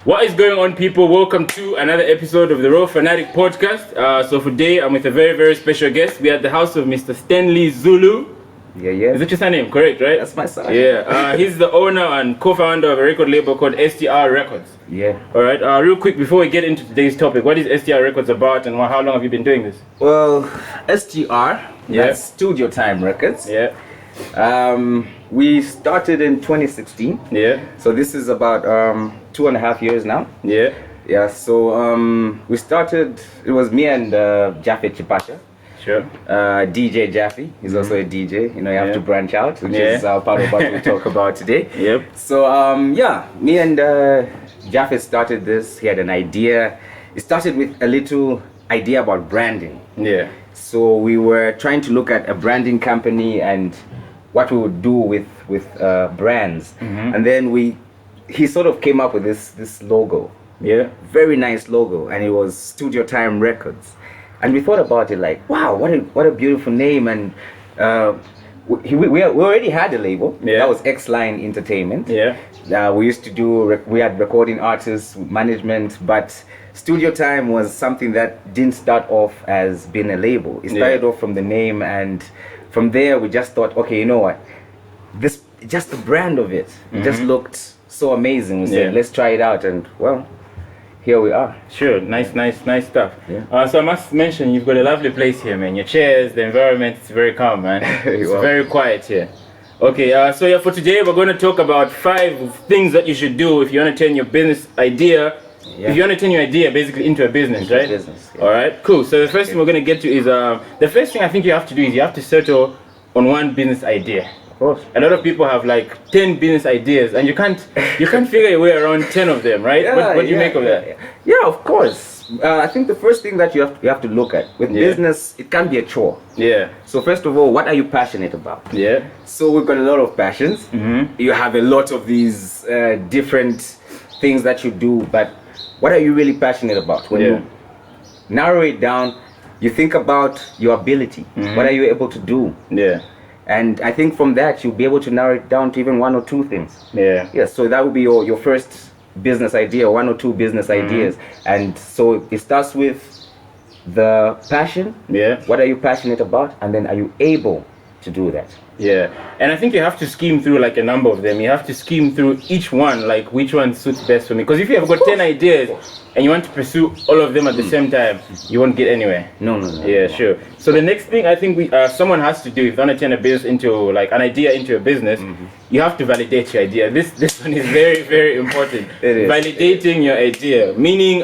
What is going on, people? Welcome to another episode of the Raw Fanatic podcast. So for today, I'm with a very, very special guest. We're at the house of Mr. Stanley Zulu. Yeah. Is that your surname? Correct, right? That's my son. Yeah. He's the owner and co-founder of a record label called STR Records. Yeah. All right. Real quick, before we get into today's topic, what is STR Records about, and how long have you been doing this? Well, STR, that's Studio Time Records. Yeah. We started in 2016. Yeah. So this is about 2.5 years now. Yeah. Yeah. So we started. It was me and Jaffe Chipasha. Sure. DJ Jaffe. He's also a DJ. You know, you have to branch out, which is part of what we'll talk about today. Yep. So me and Jaffe started this. He had an idea. It started with a little idea about branding. Yeah. So we were trying to look at a branding company and what we would do with brands. And then he sort of came up with this logo. Yeah. Very nice logo, and it was Studio Time Records. And we thought about it like, wow, what a beautiful name. And we already had a label. Yeah. That was X-Line Entertainment. Yeah. We used to do, we had recording artists, management, but Studio Time was something that didn't start off as being a label. It started off from the name, and from there we just thought, okay, you know what? This, just the brand of it, it just looked so amazing. We said, let's try it out, and well, here we are. Sure, nice stuff. Yeah. So I must mention, you've got a lovely place here, man. Your chairs, the environment, it's very calm, man. It's very quiet here. Okay, so for today, we're going to talk about 5 things that you should do if you want to turn your business idea, if you want to turn your idea basically into a business, right? Business, All right, cool. So the first thing we're going to get to is, the first thing I think you have to do is you have to settle on one business idea. Of course. A lot of people have like 10 business ideas, and you can't figure your way around 10 of them, right? What do you make of that? Yeah, of course. I think the first thing that you have to look at with business, it can be a chore. Yeah. So first of all, what are you passionate about? Yeah. So we've got a lot of passions. You have a lot of these different things that you do, but what are you really passionate about? When you narrow it down, you think about your ability. What are you able to do? Yeah. And I think from that, you'll be able to narrow it down to even 1 or 2 things. Yeah. Yeah, so that would be your first business idea, 1 or 2 business ideas. And so it starts with the passion. Yeah. What are you passionate about? And then are you able to do that? Yeah. And I think you have to scheme through like a number of them. You have to scheme through each one, like which one suits best for me. Because if you have got 10 ideas and you want to pursue all of them at the same time, you won't get anywhere. No. Yeah, sure. So the next thing I think someone has to do if you want to turn a business into, like an idea into a business, you have to validate your idea. This one is very, very important. It is. Validating your idea, meaning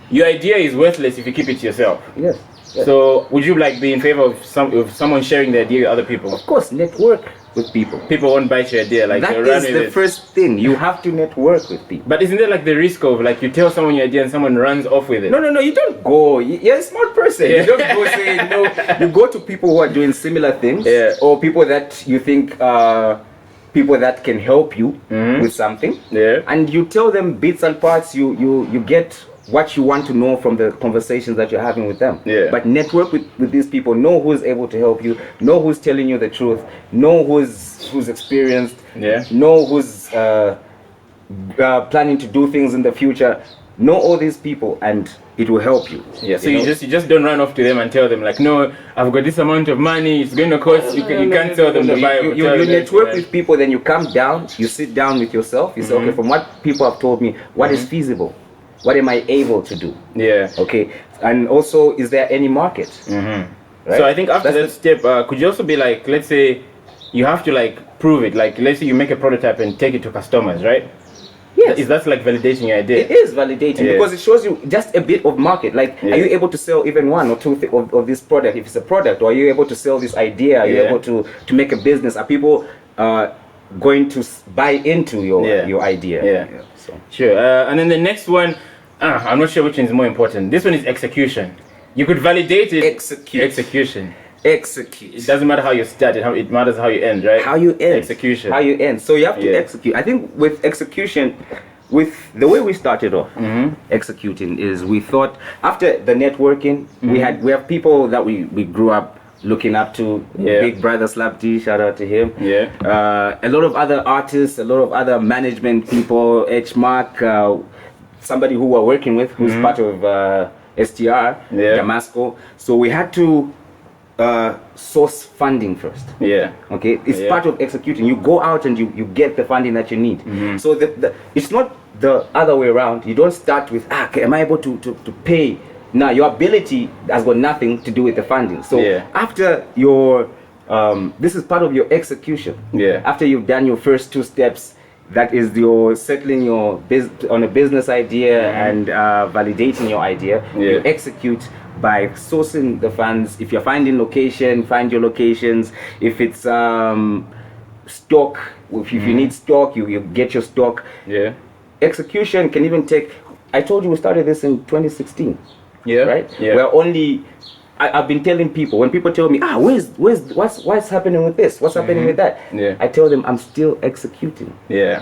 your idea is worthless if you keep it to yourself. Yes. So would you like be in favor of someone sharing the idea with other people? Of course, network with people. People won't bite your idea, like That they'll run is with the it. first thing. You have to network with people. But isn't there like the risk of like you tell someone your idea and someone runs off with it? No, you don't go. You're a smart person. You don't go say no. You go to people who are doing similar things, or people that you think people that can help you with something. Yeah. And you tell them bits and parts. You get what you want to know from the conversations that you're having with them. Yeah. But network with these people. Know who's able to help you. Know who's telling you the truth. Know who's experienced. Yeah. Know who's planning to do things in the future. Know all these people, and it will help you. Yeah. So you just don't run off to them and tell them like, no, I've got this amount of money. It's going to cost. You can't tell them the Bible. You network with people, then you come down. You sit down with yourself. You say, okay, from what people have told me, what is feasible? What am I able to do? Yeah. Okay. And also, is there any market? Right? Right? So I think after that step, could you also be like, let's say, you have to like prove it. Like, let's say you make a prototype and take it to customers, right? Yes. Is that like validating your idea? It is validating because it shows you just a bit of market. Like, are you able to sell even 1 or 2 of this product? If it's a product, or are you able to sell this idea? Are you able to make a business? Are people going to buy into your idea? Yeah. So. Sure. And then the next one, I'm not sure which one is more important. This one is execution. You could validate it. Execution. It doesn't matter how you start, it matters how you end, right? How you end. Execution. How you end. So you have to execute. I think with execution, with the way we started off executing is we thought after the networking, we have people that we grew up looking up to. Big Brother Slap D, shout out to him. A lot of other artists, a lot of other management people, H Mark, somebody who we're working with, who's part of STR, Damasco. So we had to source funding first. Yeah. Okay. It's part of executing. You go out and you get the funding that you need. So it's not the other way around. You don't start with okay, am I able to pay? Now your ability has got nothing to do with the funding. So after your this is part of your execution. Yeah. After you've done your first 2 steps, that is your settling your on a business idea and validating your idea. You execute by sourcing the funds. If you're finding location, find your locations. If it's stock, if you need stock, you get your stock. Yeah. Execution can even take. I told you we started this in 2016. Yeah. Right. Yeah. We're only. I've been telling people, when people tell me, what's happening with this? What's happening with that? Yeah. I tell them I'm still executing. Yeah.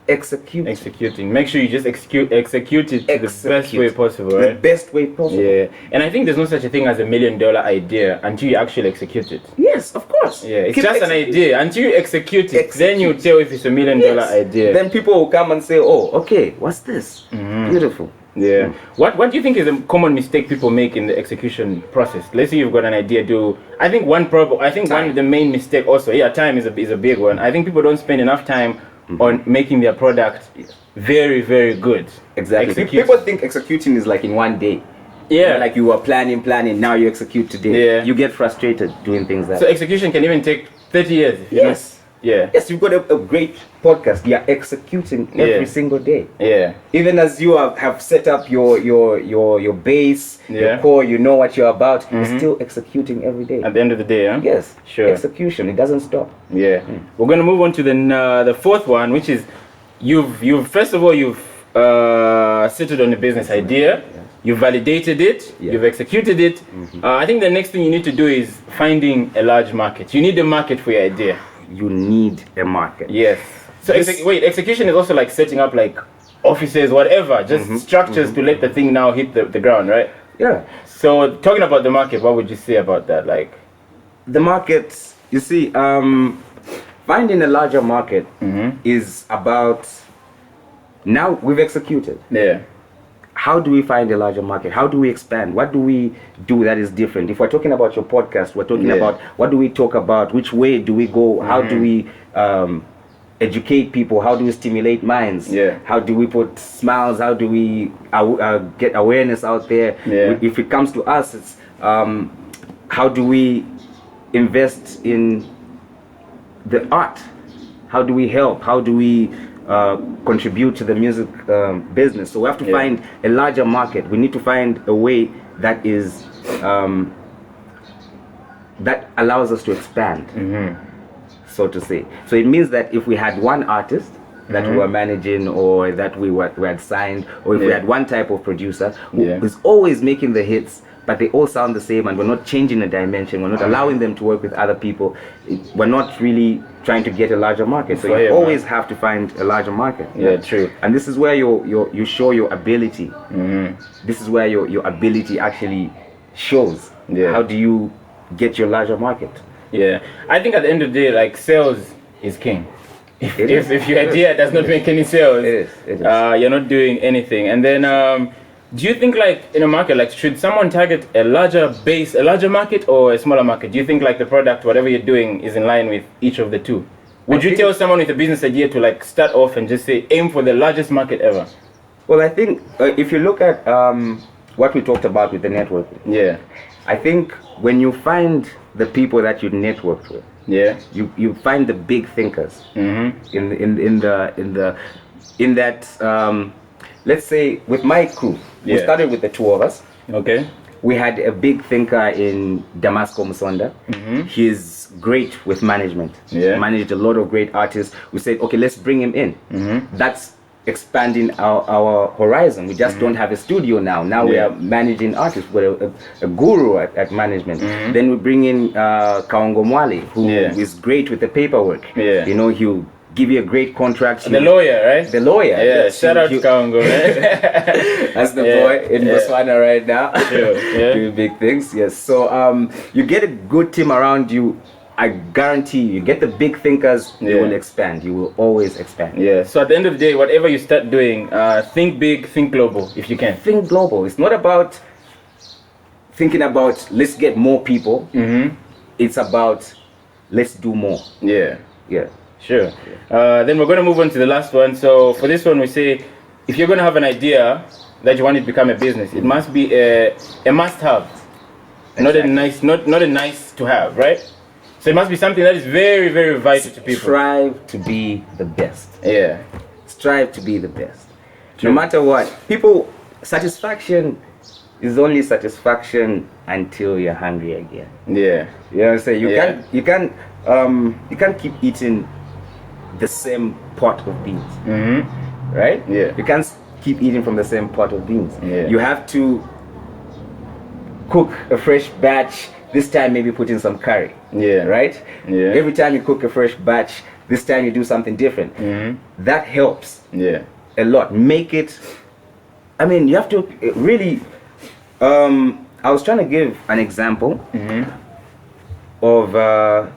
Executing. Make sure you just execute it to the best way possible, right? The best way possible. Yeah. And I think there's no such a thing as $1 million idea until you actually execute it. Yes, of course. Yeah, it's just an idea. Until you execute it, then you tell if it's $1 million idea. Then people will come and say, oh, okay, what's this? Beautiful. Yeah. What do you think is a common mistake people make in the execution process? Let's say you've got an idea. I think one of the main mistake also, time is a big one. I think people don't spend enough time on making their product very, very good. Exactly. People think executing is like in one day. Yeah. Like you are planning, now you execute today. Yeah. You get frustrated doing things like that. So execution can even take 30 years. Yes. Yeah. Yes, you've got a great podcast. You're executing every single day. Yeah. Even as you have set up your base, your core, you know what you're about, you're still executing every day. At the end of the day, huh? Yes. Sure. Execution, it doesn't stop. Yeah. We're gonna move on to the fourth one, which is you've first of all settled on the business idea. You've validated it, you've executed it. I think the next thing you need to do is finding a large market. You need a market for your idea. You need a market. Yes. So execution is also like setting up like offices, whatever, just structures to let the thing now hit the ground, right? Yeah. So talking about the market, what would you say about that? Like the market, you see, finding a larger market is about, now we've executed. Yeah. How do we find a larger market? How do we expand? What do we do that is different? If we're talking about your podcast, we're talking about what do we talk about? Which way do we go? How do we educate people? How do we stimulate minds? Yeah. How do we put smiles? How do we get awareness out there? Yeah. If it comes to us, it's how do we invest in the art? How do we help? How do we contribute to the music business? So we have to find a larger market. We need to find a way that is that allows us to expand, so to say. So it means that if we had one artist that we were managing, or that we had signed, or if we had one type of producer who is always making the hits, but they all sound the same, and we're not changing the dimension, we're not allowing them to work with other people, we're not really trying to get a larger market. So you always have to find a larger market. Yeah, true. And this is where you show your ability. This is where your ability actually shows. How do you get your larger market? Yeah, I think at the end of the day, like, sales is king. If your idea does not make any sales, it is. You're not doing anything. And then do you think, like, in a market, like, should someone target a larger market or a smaller market? Do you think, like, the product, whatever you're doing, is in line with each of the two? Would you tell someone with a business idea to, like, start off and just say, aim for the largest market ever? Well, I think if you look at what we talked about with the networking, I think when you find the people that you networked with, you find the big thinkers in that. Let's say with my crew, we started with the two of us. Okay. We had a big thinker in Damasco Musonda. He's great with management. Managed a lot of great artists. We said, okay, let's bring him in. That's expanding our horizon. We just don't have a studio now. Now we are managing artists. We're a guru at management. Then we bring in Kaongo Mwale, who is great with the paperwork. You know, he'll give you a great contract. The lawyer, right? The lawyer. Yeah, shout out to Kaongo, right? That's the boy in Botswana right now. Sure. Doing big things. Yes. So you get a good team around you. I guarantee you get the big thinkers, you Yeah. will expand. You will always expand. Yeah. So at the end of the day, whatever you start doing, think big, think global, if you can. Think global. It's not about thinking about let's get more people. Mm-hmm. It's about let's do more. Yeah. Yeah. Sure. Then we're going to move on to the last one. So for this one, we say if you're going to have an idea that you want it to become a business, it must be a must-have, not a nice to have, right? So it must be something that is very, very vital to people. Strive to be the best. Yeah. Strive to be the best. True. No matter what. People, satisfaction is only satisfaction until you're hungry again. Yeah. You know what I'm saying? Yeah. You can't keep eating the same pot of beans. Mm-hmm. Right? Yeah. You can't keep eating from the same pot of beans. Yeah. You have to cook a fresh batch. This time maybe put in some curry. Yeah. Right? Yeah. Every time you cook a fresh batch, this time you do something different. Mm-hmm. That helps Yeah. a lot. Make it. I mean, you have to really. I was trying to give an example Mm-hmm. of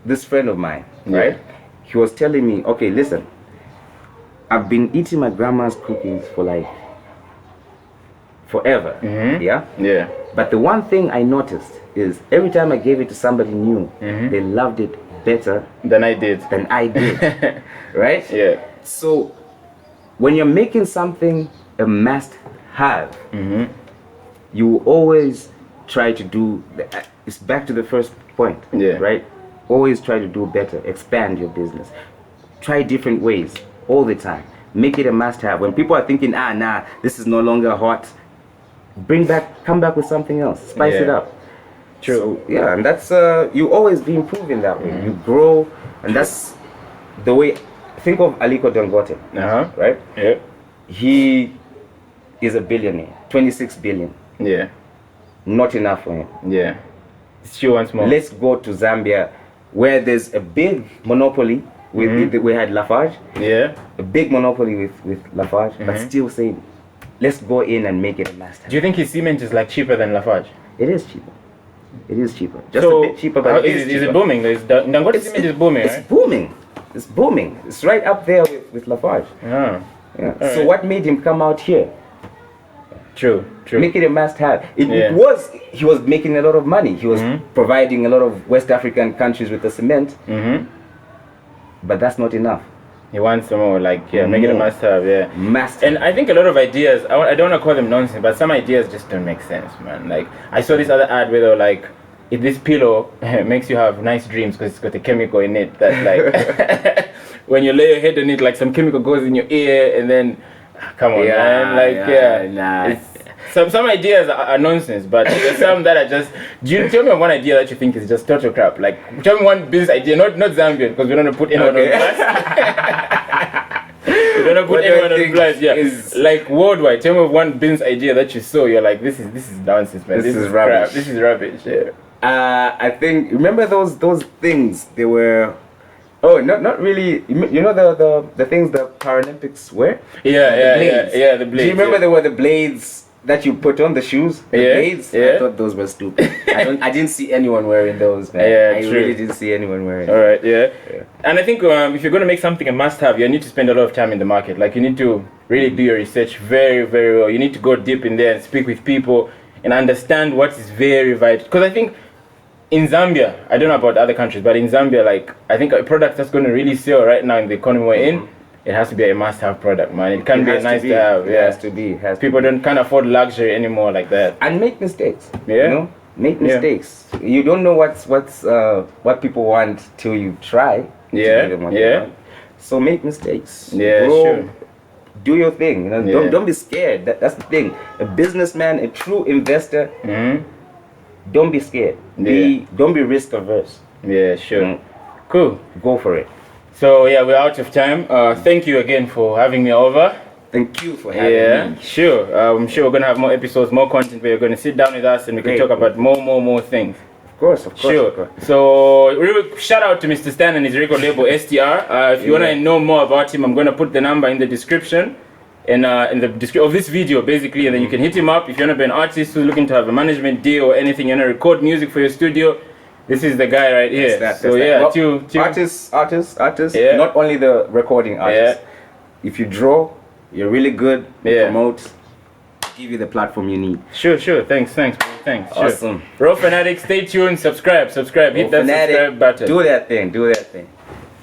this friend of mine. Yeah. Right? He was telling me, okay, listen. I've been eating my grandma's cookies for like forever. Mhm. Yeah. Yeah. But the one thing I noticed is every time I gave it to somebody new, Mhm. they loved it better Than I did. than I did. Right? Yeah. So when you're making something a must have, Mm-hmm. you always try to do it's back to the first point. Yeah. Right? Always try to do better, expand your business. Try different ways all the time. Make it a must have. When people are thinking, this is no longer hot, come back with something else. Spice it Yeah. up. True. So, yeah, and that's you always be improving that way. You grow, and that's the way. Think of Aliko Dangote, Uh-huh. right? Yeah. He is a billionaire, 26 billion. Yeah. Not enough for him. Yeah. She wants more. Let's go to Zambia, where there's a big monopoly with we had Lafarge, Yeah. a big monopoly with Lafarge, but Mhm. still saying, let's go in and make it a must have. Do you think his cement is like cheaper than Lafarge? It is cheaper. It is cheaper. Just So, a bit cheaper, but how- it is is cheaper. it booming? Dangote cement is booming, It's right? booming. It's booming. It's right up there with Lafarge. Ah. Yeah. All So right. what made him come out here? True. True. Make it a must-have. He Yeah. was making a lot of money. He was Mhm. providing a lot of West African countries with the cement, Mm-hmm. but that's not enough. He wants some more, like, yeah, make it a More. must-have, yeah. Must. And I think a lot of ideas, I don't want to call them nonsense, but some ideas just don't make sense, man. Like, I saw this other ad where they were like, if this pillow makes you have nice dreams because it's got a chemical in it that, like, when you lay your head on it, like, some chemical goes in your ear, and then, come on, man. Like, nah. It's, some ideas are nonsense, but there's some that are just. Do you tell me one idea that you think is just total crap? Like, tell me one business idea, not Zambian, because we don't want to put anyone Okay. on blast. We don't want to put What do I anyone on think blast. Yeah, is- like worldwide. Tell me one business idea that you saw. You're like, this is nonsense, man. This is crap. rubbish. This is rubbish. Yeah. I think remember those things. They were. Oh, not really. You know the things the Paralympics wear. Yeah. The Do blades. you remember yeah. there were the blades that you put on the shoes? The Yeah, blades. yeah. I thought those were stupid. I didn't see anyone wearing those, man. Yeah, I true. really didn't see anyone wearing. All right, yeah. Yeah. And I think if you're going to make something a must-have, you need to spend a lot of time in the market. Like, you need to really do your research very, very well. You need to go deep in there and speak with people and understand what is very vital. Because I think in Zambia, I don't know about other countries, but in Zambia, like, I think a product that's going to really sell right now in the economy we're in, it has to be a must-have product, man. It can't be a nice to have. It Yeah. has to be. It has to People be. can't afford luxury anymore like that. And make mistakes. Yeah. You know? Make Yeah. mistakes. You don't know what people want till you try. to Yeah, give them what they yeah. want. So make mistakes. Yeah, Grow, sure. Do your thing. You know? Yeah. Don't be scared. That's the thing. A businessman, a true investor, Hmm. don't be scared. Don't be risk averse. Yeah, sure. Mm. Cool. Go for it. So, yeah, we're out of time. Thank you again for having me over. Thank you for having Yeah, me. sure. I'm sure we're gonna have more episodes, more content where you're gonna sit down with us and we can Great. talk about more things. Of course, of course. Sure. Of course. So, shout out to Mr. Stan and his record label STR. If you wanna know more about him, I'm gonna put the number in the description. In the description of this video, basically, and then you can hit him up if you wanna be an artist who's looking to have a management deal or anything. You wanna record music for your studio. This is the guy right here. That's so that. yeah, Well, two. Artists. Yeah. Not only the recording artists. Yeah. If you draw, you're really good. You Yeah. promote. Give you the platform you need. Sure. Thanks, bro. Thanks. Sure. Awesome. Raw Fanatic, stay tuned. Subscribe. Hit that Fanatic, subscribe button. Do that thing.